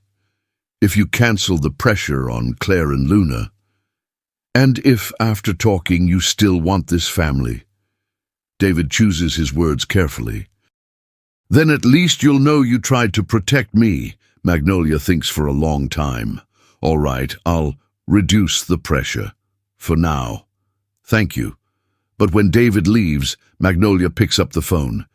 [SPEAKER 1] If you cancel the pressure on Claire and Luna? And if, after talking, you still want this family? David chooses his words carefully. Then at least you'll know you tried to protect me. Magnolia thinks for a long time. All right, I'll reduce the pressure. For now. Thank you. But when David leaves, Magnolia picks up the phone.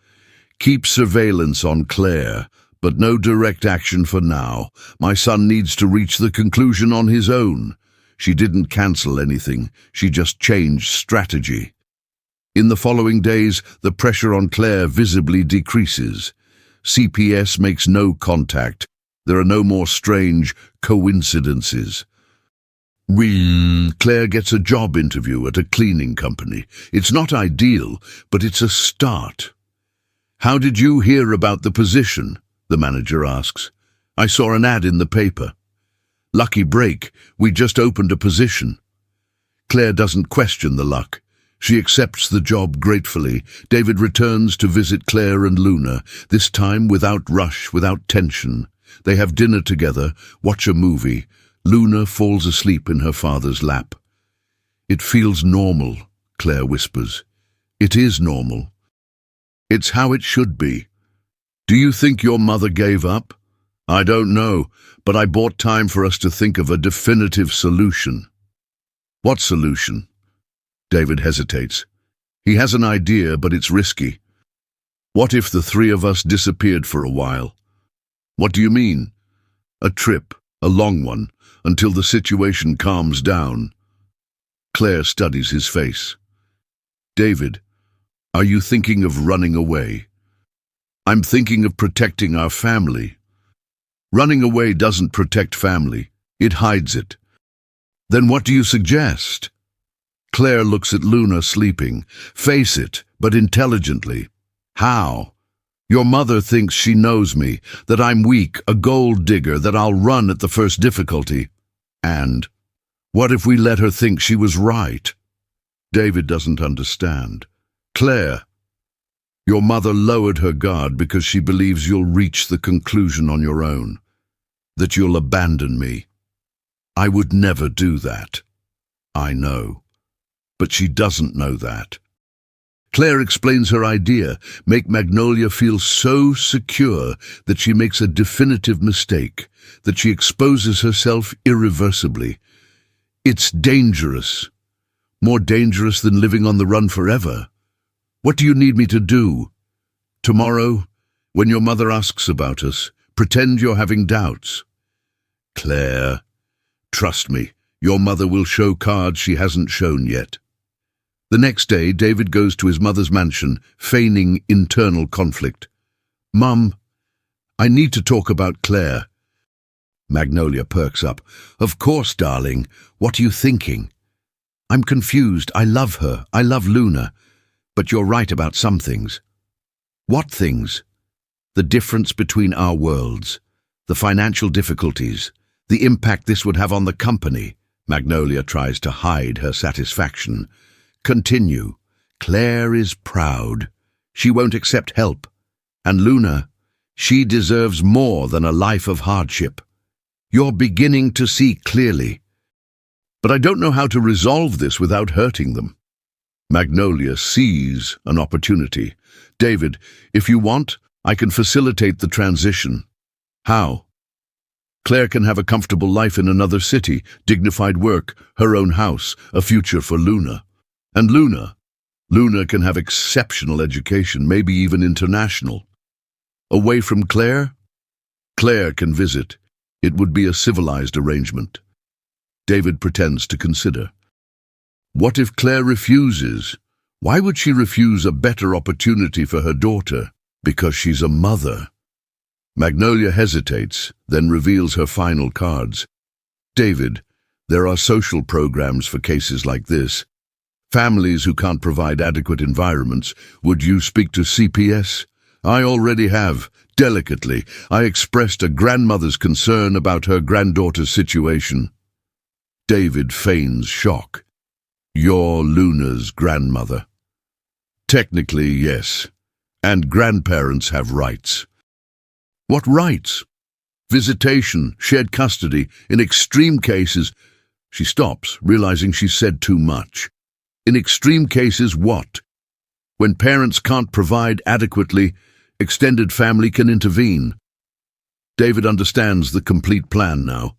[SPEAKER 1] Keep surveillance on Claire, but no direct action for now. My son needs to reach the conclusion on his own. She didn't cancel anything. She just changed strategy. In the following days, the pressure on Claire visibly decreases. CPS makes no contact. There are no more strange coincidences. Claire gets a job interview at a cleaning company. It's not ideal, but it's a start. How did you hear about the position? The manager asks. I saw an ad in the paper. Lucky break, we just opened a position. Claire doesn't question the luck. She accepts the job gratefully. David returns to visit Claire and Luna, this time without rush, without tension. They have dinner together, watch a movie. Luna falls asleep in her father's lap. It feels normal, Claire whispers. It is normal. It's how it should be. Do you think your mother gave up? I don't know, but I bought time for us to think of a definitive solution. What solution? David hesitates. He has an idea, but it's risky. What if the three of us disappeared for a while? What do you mean? A trip, a long one, until the situation calms down. Claire studies his face. David, are you thinking of running away? I'm thinking of protecting our family. Running away doesn't protect family. It hides it. Then what do you suggest? Claire looks at Luna sleeping. Face it, but intelligently. How? Your mother thinks she knows me, that I'm weak, a gold digger, that I'll run at the first difficulty. And what if we let her think she was right? David doesn't understand. Claire, your mother lowered her guard because she believes you'll reach the conclusion on your own, that you'll abandon me. I would never do that. I know. But she doesn't know that. Claire explains her idea, make Magnolia feel so secure that she makes a definitive mistake, that she exposes herself irreversibly. It's dangerous. More dangerous than living on the run forever. What do you need me to do? Tomorrow, when your mother asks about us, pretend you're having doubts. Claire, trust me, your mother will show cards she hasn't shown yet. The next day, David goes to his mother's mansion, feigning internal conflict. Mum, I need to talk about Claire. Magnolia perks up. Of course, darling. What are you thinking? I'm confused. I love her. I love Luna. But you're right about some things. What things? The difference between our worlds, the financial difficulties, the impact this would have on the company. Magnolia tries to hide her satisfaction. Continue. Claire is proud. She won't accept help. And Luna, she deserves more than a life of hardship. You're beginning to see clearly. But I don't know how to resolve this without hurting them. Magnolia sees an opportunity. David, if you want, I can facilitate the transition. How? Claire can have a comfortable life in another city, dignified work, her own house, a future for Luna. And Luna can have exceptional education, maybe even international. Away from Claire? Claire can visit. It would be a civilized arrangement. David pretends to consider. What if Claire refuses? Why would she refuse a better opportunity for her daughter? Because she's a mother. Magnolia hesitates, then reveals her final cards. David, there are social programs for cases like this. Families who can't provide adequate environments. Would you speak to CPS? I already have. Delicately, I expressed a grandmother's concern about her granddaughter's situation. David feigns shock. You're Luna's grandmother. Technically, yes. And grandparents have rights. What rights? Visitation, shared custody, in extreme cases. She stops, realizing she's said too much. In extreme cases, what? When parents can't provide adequately, extended family can intervene. David understands the complete plan now.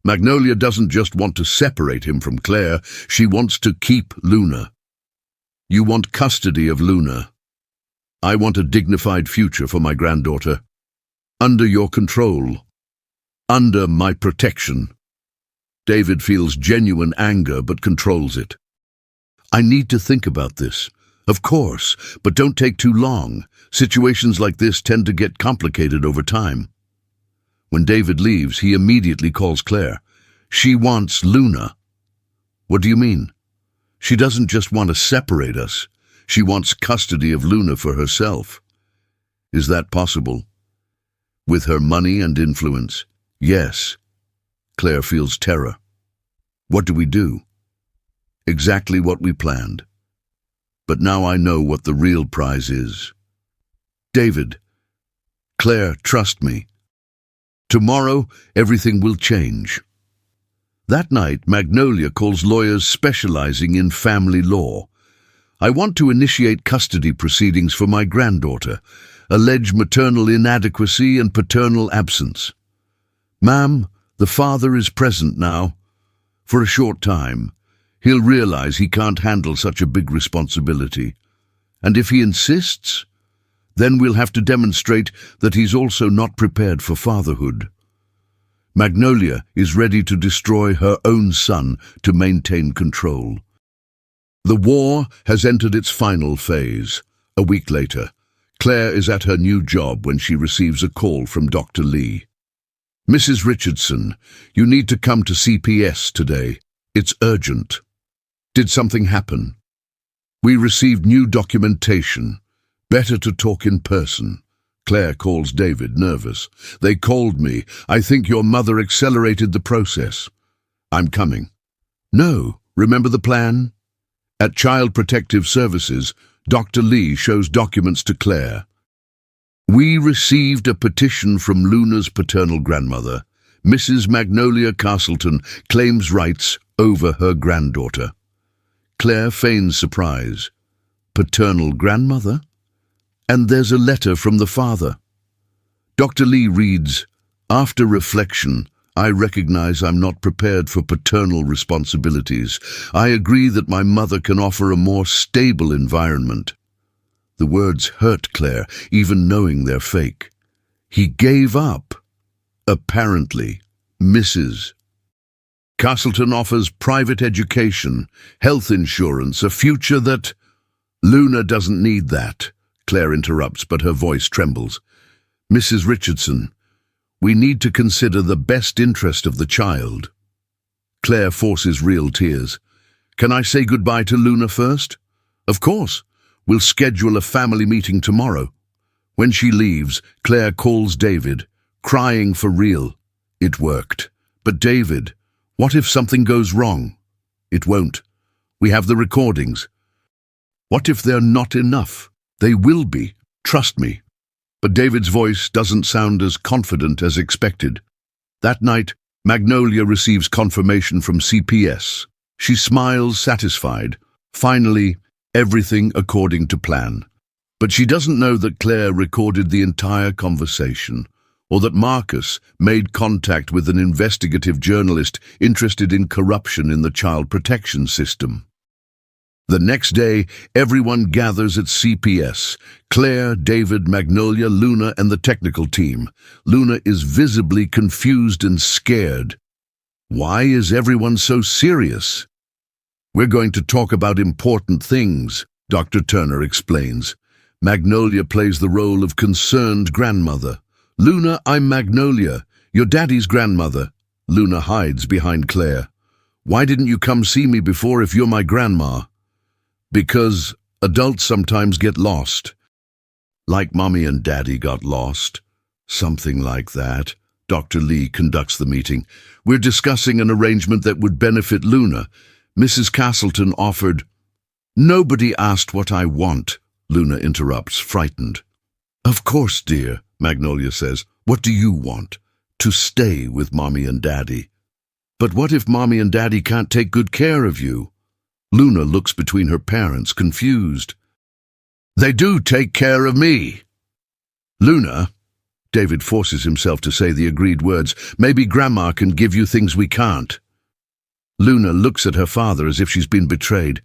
[SPEAKER 1] Magnolia doesn't just want to separate him from Claire, she wants to keep Luna. You want custody of Luna. I want a dignified future for my granddaughter. Under your control. Under my protection. David feels genuine anger but controls it. I need to think about this. Of course, but don't take too long. Situations like this tend to get complicated over time. When David leaves, he immediately calls Claire. She wants Luna. What do you mean? She doesn't just want to separate us. She wants custody of Luna for herself. Is that possible? With her money and influence? Yes. Claire feels terror. What do we do? Exactly what we planned. But now I know what the real prize is. David, Claire, trust me. Tomorrow, everything will change. That night, Magnolia calls lawyers specializing in family law. I want to initiate custody proceedings for my granddaughter, allege maternal inadequacy and paternal absence. Ma'am, the father is present now. For a short time, he'll realize he can't handle such a big responsibility. And if he insists, then we'll have to demonstrate that he's also not prepared for fatherhood. Magnolia is ready to destroy her own son to maintain control. The war has entered its final phase. A week later, Claire is at her new job when she receives a call from Dr. Lee. Mrs. Richardson, you need to come to CPS today. It's urgent. Did something happen? We received new documentation. Better to talk in person. Claire calls David, nervous. They called me. I think your mother accelerated the process. I'm coming. No, remember the plan? At Child Protective Services, Dr. Lee shows documents to Claire. We received a petition from Luna's paternal grandmother. Mrs. Magnolia Castleton claims rights over her granddaughter. Claire feigns surprise. Paternal grandmother? And there's a letter from the father. Dr. Lee reads, after reflection, I recognize I'm not prepared for paternal responsibilities. I agree that my mother can offer a more stable environment. The words hurt Claire, even knowing they're fake. He gave up. Apparently, Mrs. Castleton offers private education, health insurance, a future that... Luna doesn't need that, Claire interrupts, but her voice trembles. Mrs. Richardson, we need to consider the best interest of the child. Claire forces real tears. Can I say goodbye to Luna first? Of course. We'll schedule a family meeting tomorrow. When she leaves, Claire calls David, crying for real. It worked. But David, what if something goes wrong? It won't. We have the recordings. What if they're not enough? They will be. Trust me. But David's voice doesn't sound as confident as expected. That night, Magnolia receives confirmation from CPS. She smiles, satisfied. Finally, everything according to plan. But she doesn't know that Claire recorded the entire conversation, or that Marcus made contact with an investigative journalist interested in corruption in the child protection system. The next day, everyone gathers at CPS. Claire, David, Magnolia, Luna, and the technical team. Luna is visibly confused and scared. Why is everyone so serious? We're going to talk about important things, Dr. Turner explains. Magnolia plays the role of concerned grandmother. Luna, I'm Magnolia, your daddy's grandmother. Luna hides behind Claire. Why didn't you come see me before if you're my grandma? Because adults sometimes get lost. Like Mommy and Daddy got lost. Something like that. Dr. Lee conducts the meeting. We're discussing an arrangement that would benefit Luna. Mrs. Castleton offered. Nobody asked what I want, Luna interrupts, frightened. Of course, dear, Magnolia says. What do you want? To stay with Mommy and Daddy. But what if Mommy and Daddy can't take good care of you? Luna looks between her parents, confused. They do take care of me. Luna, David forces himself to say the agreed words, maybe Grandma can give you things we can't. Luna looks at her father as if she's been betrayed.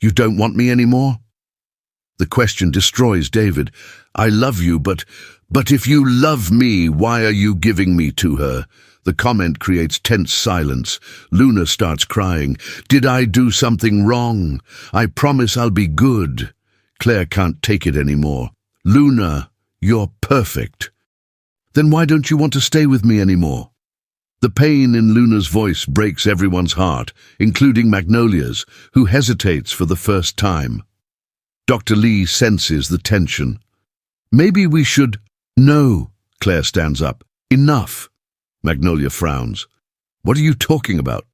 [SPEAKER 1] You don't want me anymore? The question destroys David. I love you, but if you love me, why are you giving me to her? The comment creates tense silence. Luna starts crying. Did I do something wrong? I promise I'll be good. Claire can't take it anymore. Luna, you're perfect. Then why don't you want to stay with me anymore? The pain in Luna's voice breaks everyone's heart, including Magnolia's, who hesitates for the first time. Dr. Lee senses the tension. Maybe we should... No, Claire stands up. Enough. Magnolia frowns. What are you talking about?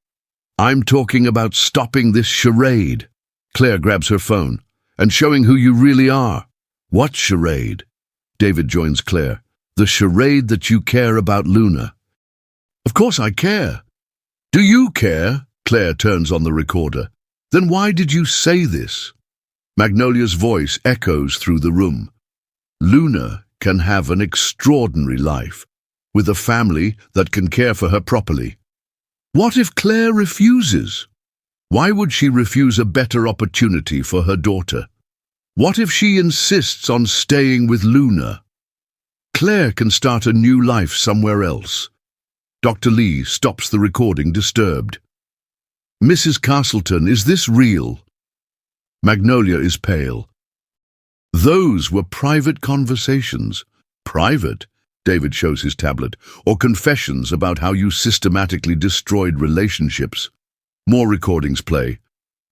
[SPEAKER 1] I'm talking about stopping this charade. Claire grabs her phone. And showing who you really are. What charade? David joins Claire. The charade that you care about Luna. Of course I care. Do you care? Claire turns on the recorder. Then why did you say this? Magnolia's voice echoes through the room. Luna can have an extraordinary life, with a family that can care for her properly. What if Claire refuses? Why would she refuse a better opportunity for her daughter? What if she insists on staying with Luna? Claire can start a new life somewhere else. Dr. Lee stops the recording, disturbed. Mrs. Castleton, is this real? Magnolia is pale. Those were private conversations. Private? David shows his tablet. Or confessions about how you systematically destroyed relationships. More recordings play.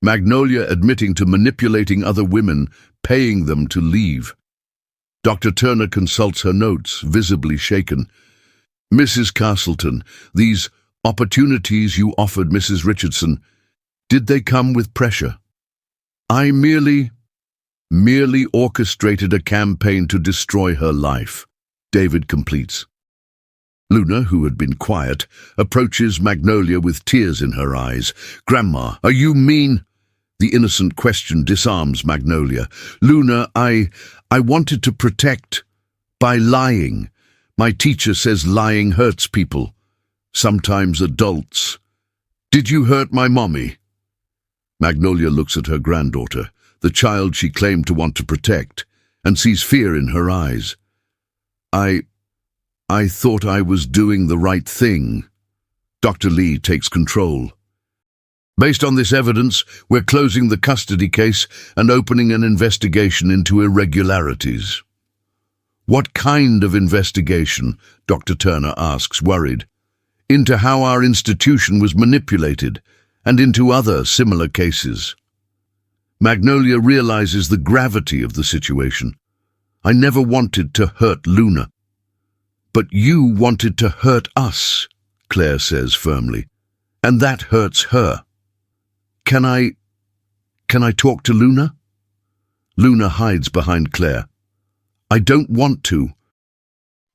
[SPEAKER 1] Magnolia admitting to manipulating other women, paying them to leave. Dr. Turner consults her notes, visibly shaken. Mrs. Castleton, these opportunities you offered Mrs. Richardson, did they come with pressure? I merely orchestrated a campaign to destroy her life, David completes. Luna, who had been quiet, approaches Magnolia with tears in her eyes. Grandma, are you mean? The innocent question disarms Magnolia. Luna, I wanted to protect by lying. My teacher says lying hurts people, sometimes adults. Did you hurt my mommy? Magnolia looks at her granddaughter, the child she claimed to want to protect, and sees fear in her eyes. I thought I was doing the right thing. Dr. Lee takes control. Based on this evidence, we're closing the custody case and opening an investigation into irregularities. What kind of investigation? Dr. Turner asks, worried. Into how our institution was manipulated, and into other similar cases. Magnolia realizes the gravity of the situation. I never wanted to hurt Luna. But you wanted to hurt us, Claire says firmly, and that hurts her. Can I talk to Luna? Luna hides behind Claire. I don't want to.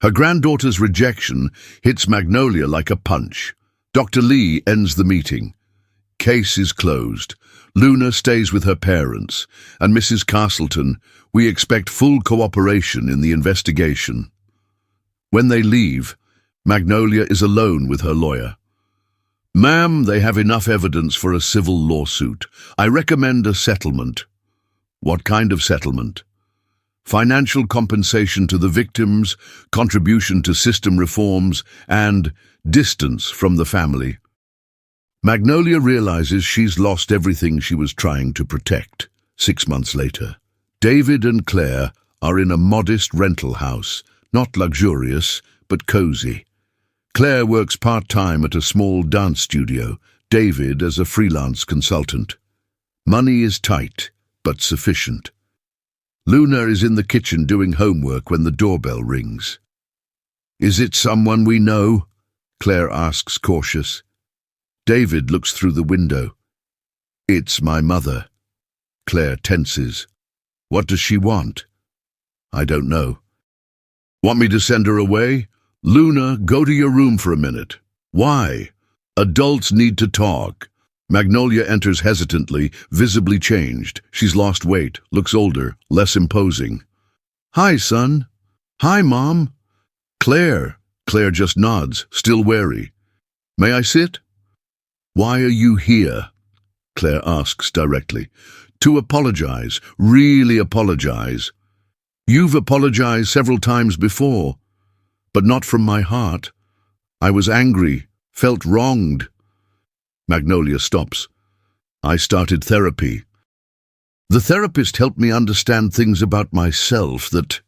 [SPEAKER 1] Her granddaughter's rejection hits Magnolia like a punch. Dr. Lee ends the meeting. Case is closed. Luna stays with her parents, and Mrs. Castleton, we expect full cooperation in the investigation. When they leave, Magnolia is alone with her lawyer. Ma'am, they have enough evidence for a civil lawsuit. I recommend a settlement. What kind of settlement? Financial compensation to the victims, contribution to system reforms, and distance from the family. Magnolia realizes she's lost everything she was trying to protect. 6 months later, David and Claire are in a modest rental house, not luxurious, but cozy. Claire works part-time at a small dance studio, David as a freelance consultant. Money is tight, but sufficient. Luna is in the kitchen doing homework when the doorbell rings. Is it someone we know? Claire asks, cautious. David looks through the window. It's my mother. Claire tenses. What does she want? I don't know. Want me to send her away? Luna, go to your room for a minute. Why? Adults need to talk. Magnolia enters hesitantly, visibly changed. She's lost weight, looks older, less imposing. Hi, son. Hi, Mom. Claire. Claire just nods, still wary. May I sit? Why are you here? Claire asks directly. To apologize, really apologize. You've apologized several times before, but not from my heart. I was angry, felt wronged. Magnolia stops. I started therapy. The therapist helped me understand things about myself that...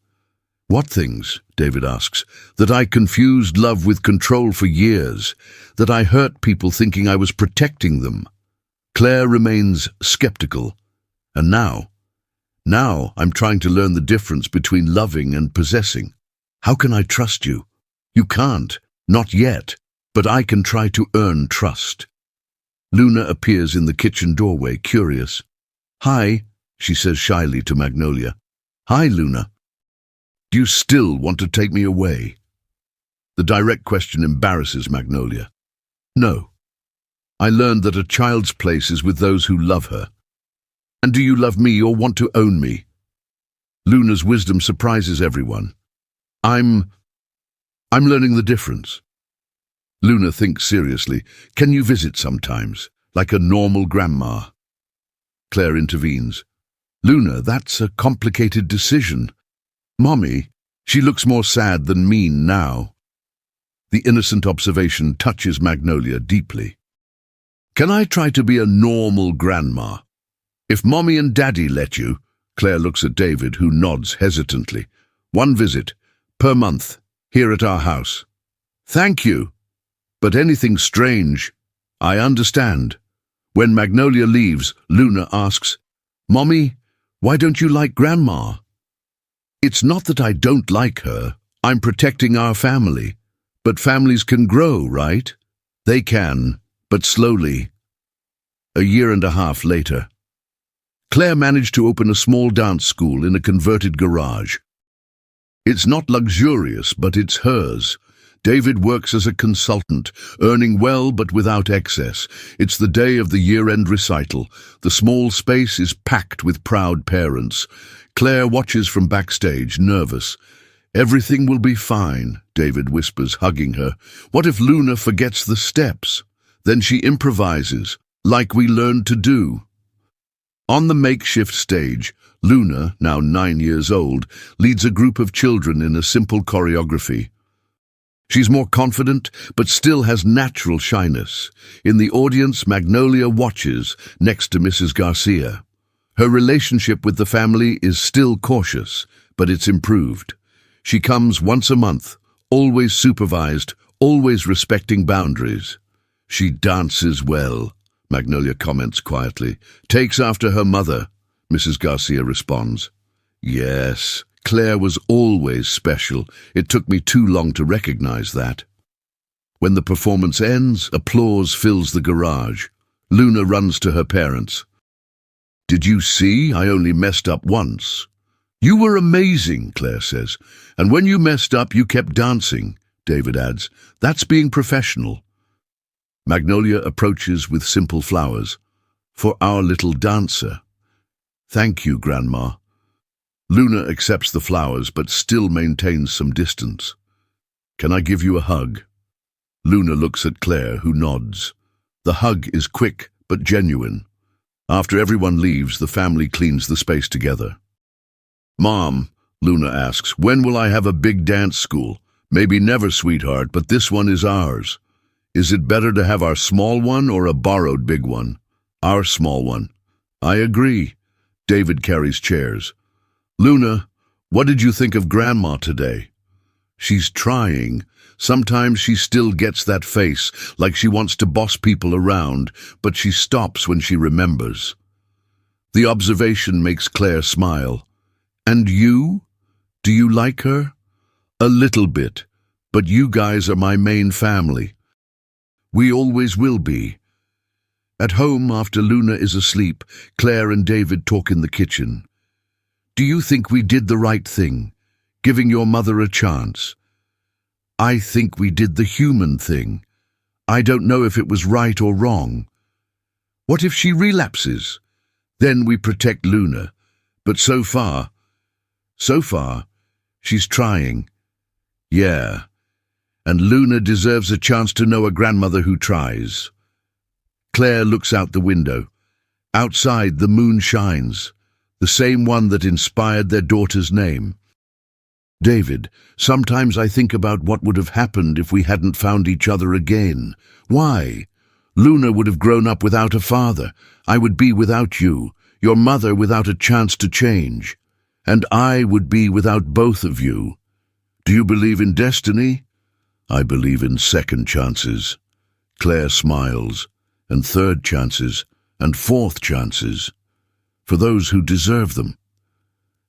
[SPEAKER 1] What things? David asks. That I confused love with control for years, that I hurt people thinking I was protecting them. Claire remains skeptical. And now I'm trying to learn the difference between loving and possessing. How can I trust you? You can't, not yet, but I can try to earn trust. Luna appears in the kitchen doorway, curious. Hi, she says shyly to Magnolia. Hi, Luna. Do you still want to take me away? The direct question embarrasses Magnolia. No. I learned that a child's place is with those who love her. And do you love me or want to own me? Luna's wisdom surprises everyone. I'm learning the difference. Luna thinks seriously. Can you visit sometimes, like a normal grandma? Claire intervenes. Luna, that's a complicated decision. Mommy, she looks more sad than mean now. The innocent observation touches Magnolia deeply. Can I try to be a normal grandma? If Mommy and Daddy let you, Claire looks at David, who nods hesitantly. 1 visit, per month, here at our house. Thank you. But anything strange, I understand. When Magnolia leaves, Luna asks, Mommy, why don't you like Grandma? It's not that I don't like her. I'm protecting our family. But families can grow, right? They can, but slowly. A year and a half later. Claire managed to open a small dance school in a converted garage. It's not luxurious, but it's hers. David works as a consultant, earning well but without excess. It's the day of the year-end recital. The small space is packed with proud parents. Claire watches from backstage, nervous. Everything will be fine, David whispers, hugging her. What if Luna forgets the steps? Then she improvises, like we learned to do. On the makeshift stage, Luna, now 9 years old, leads a group of children in a simple choreography. She's more confident, but still has natural shyness. In the audience, Magnolia watches, next to Mrs. Garcia. Her relationship with the family is still cautious, but it's improved. She comes once a month, always supervised, always respecting boundaries. She dances well, Magnolia comments quietly. Takes after her mother, Mrs. Garcia responds. Yes, Claire was always special. It took me too long to recognize that. When the performance ends, applause fills the garage. Luna runs to her parents. Did you see? I only messed up once. You were amazing, Claire says. And when you messed up, you kept dancing, David adds. That's being professional. Magnolia approaches with simple flowers. For our little dancer. Thank you, Grandma. Luna accepts the flowers, but still maintains some distance. Can I give you a hug? Luna looks at Claire, who nods. The hug is quick, but genuine. After everyone leaves, the family cleans the space together. Mom, Luna asks, when will I have a big dance school? Maybe never, sweetheart, but this one is ours. Is it better to have our small one or a borrowed big one? Our small one. I agree. David carries chairs. Luna, what did you think of Grandma today? She's trying. Sometimes she still gets that face, like she wants to boss people around, but she stops when she remembers. The observation makes Claire smile. And you? Do you like her? A little bit, but you guys are my main family. We always will be. At home, after Luna is asleep, Claire and David talk in the kitchen. Do you think we did the right thing, giving your mother a chance? I think we did the human thing. I don't know if it was right or wrong. What if she relapses? Then we protect Luna. But so far, she's trying. Yeah. And Luna deserves a chance to know a grandmother who tries. Claire looks out the window. Outside, the moon shines, the same one that inspired their daughter's name. David, sometimes I think about what would have happened if we hadn't found each other again. Why? Luna would have grown up without a father. I would be without you, your mother without a chance to change. And I would be without both of you. Do you believe in destiny? I believe in second chances. Claire smiles, and third chances, and fourth chances, for those who deserve them.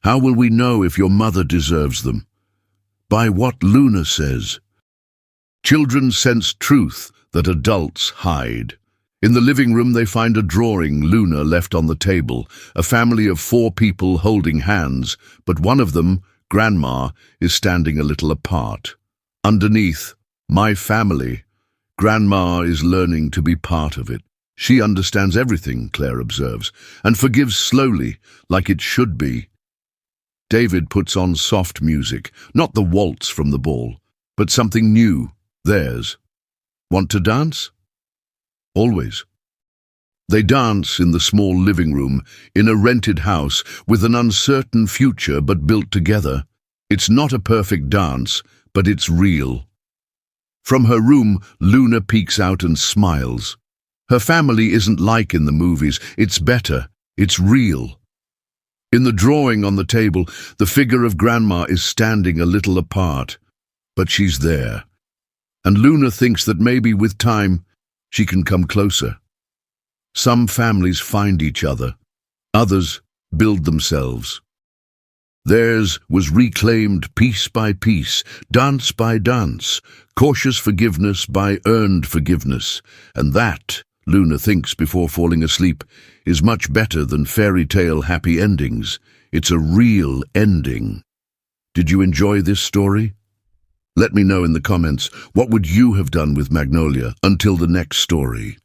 [SPEAKER 1] How will we know if your mother deserves them? By what Luna says. Children sense truth that adults hide. In the living room they find a drawing Luna left on the table, a family of 4 people holding hands, but one of them, Grandma, is standing a little apart. Underneath, my family, Grandma is learning to be part of it. She understands everything, Claire observes, and forgives slowly, like it should be. David puts on soft music, not the waltz from the ball, but something new, theirs. Want to dance? Always. They dance in the small living room, in a rented house, with an uncertain future but built together. It's not a perfect dance, but it's real. From her room, Luna peeks out and smiles. Her family isn't like in the movies, it's better, it's real. In the drawing on the table, the figure of Grandma is standing a little apart, but she's there. And Luna thinks that maybe with time, she can come closer. Some families find each other, others build themselves. Theirs was reclaimed piece by piece, dance by dance, cautious forgiveness by earned forgiveness, and that, Luna thinks before falling asleep, is much better than fairy tale happy endings. It's a real ending. Did you enjoy this story? Let me know in the comments, what would you have done with Magnolia until the next story?